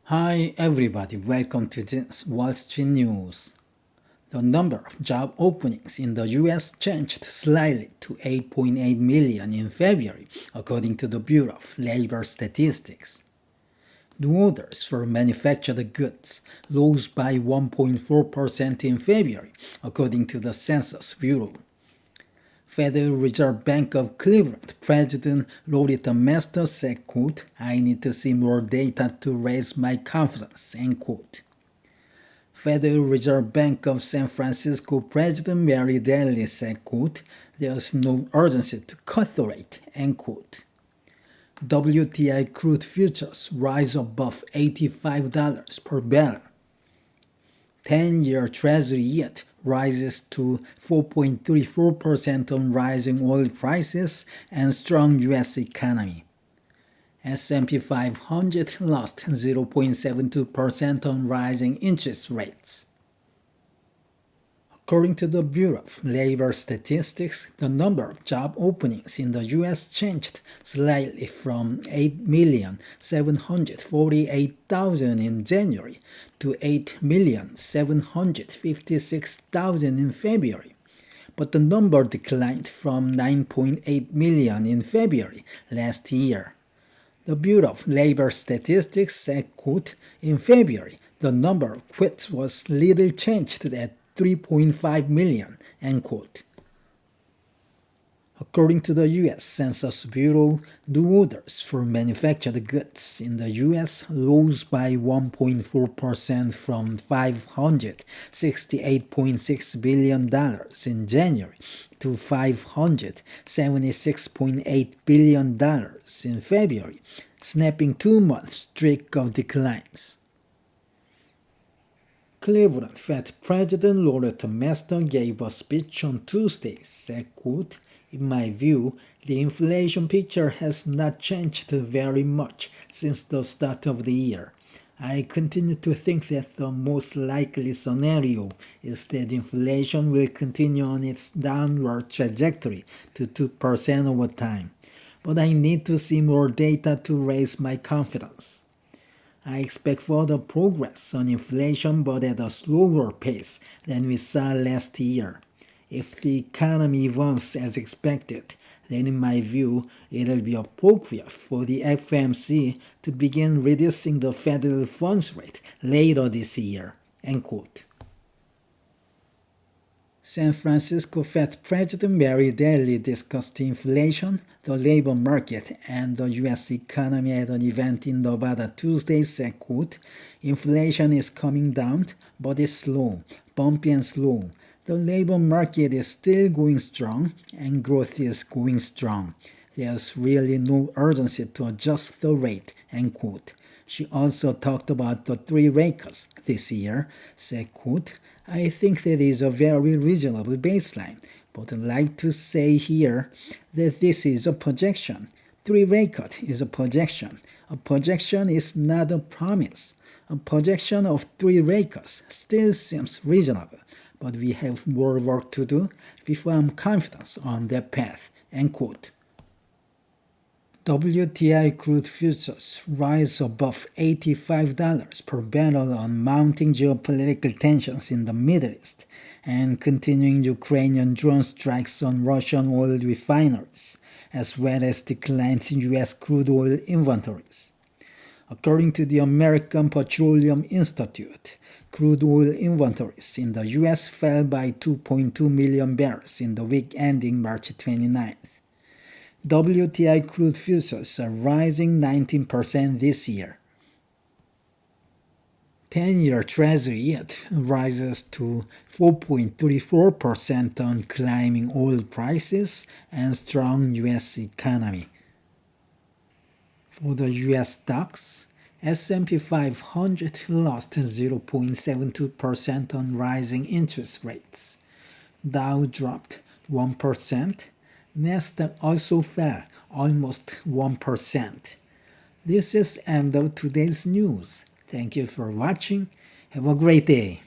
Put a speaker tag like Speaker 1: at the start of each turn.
Speaker 1: Hi everybody, welcome to this Wall Street News. The number of job openings in the US changed slightly to 8.8 million in February, according to the Bureau of Labor Statistics. New orders for manufactured goods rose by 1.4% in February, according to the Census Bureau. Federal Reserve Bank of Cleveland President Loretta Mester said, quote, "I need to see more data to raise my confidence," end quote. Federal Reserve Bank of San Francisco President Mary Daly said, quote, "There's no urgency to cut the rate," end quote. WTI crude futures rise above $85 per barrel. 10-year Treasury yield rises to 4.34% on rising oil prices and strong U.S. economy. S&P 500 lost 0.72% on rising interest rates. According to the Bureau of Labor Statistics, the number of job openings in the U.S. changed slightly from 8,748,000 in January to 8,756,000 in February. But the number declined from 9.8 million in February last year. The Bureau of Labor Statistics said, quote, "In February, the number of quits was little changed at 3.5 million, end quote. According to the U.S. Census Bureau, new orders for manufactured goods in the U.S. rose by 1.4% from $568.6 billion in January to $576.8 billion in February, snapping 2-month streak of declines. Cleveland Fed President Loretta Mester gave a speech on Tuesday, said, quote, "In my view, the inflation picture has not changed very much since the start of the year. I continue to think that the most likely scenario is that inflation will continue on its downward trajectory to 2% over time, but I need to see more data to raise my confidence. I expect further progress on inflation, but at a slower pace than we saw last year. If the economy evolves as expected, then in my view, it'll be appropriate for the FOMC to begin reducing the federal funds rate later this year," end quote. San Francisco Fed President Mary Daly discussed inflation, the labor market, and the U.S. economy at an event in Nevada Tuesday, said, quote, "Inflation is coming down, but it's slow, bumpy and slow. The labor market is still going strong, and growth is going strong. There's really no urgency to adjust the rate," end quote. She also talked about the 3 rate cuts this year, said, quote, "I think that is a very reasonable baseline, but I'd like to say here that this is a projection. 3 rate cut is a projection. A projection is not a promise. A projection of 3 rate cuts still seems reasonable, but we have more work to do before I'm confident on that path," end quote. WTI crude futures rise above $85 per barrel on mounting geopolitical tensions in the Middle East and continuing Ukrainian drone strikes on Russian oil refineries, as well as declines in U.S. crude oil inventories. According to the American Petroleum Institute, crude oil inventories in the U.S. fell by 2.2 million barrels in the week ending March 29th. WTI crude futures are rising 19% this year. 10-year Treasury yield rises to 4.34% on climbing oil prices and strong U.S. economy. For the U.S. stocks, S&P 500 lost 0.72% on rising interest rates. Dow dropped 1%. Mester also fell almost 1%. This is end of today's news. Thank you for watching. Have a great day.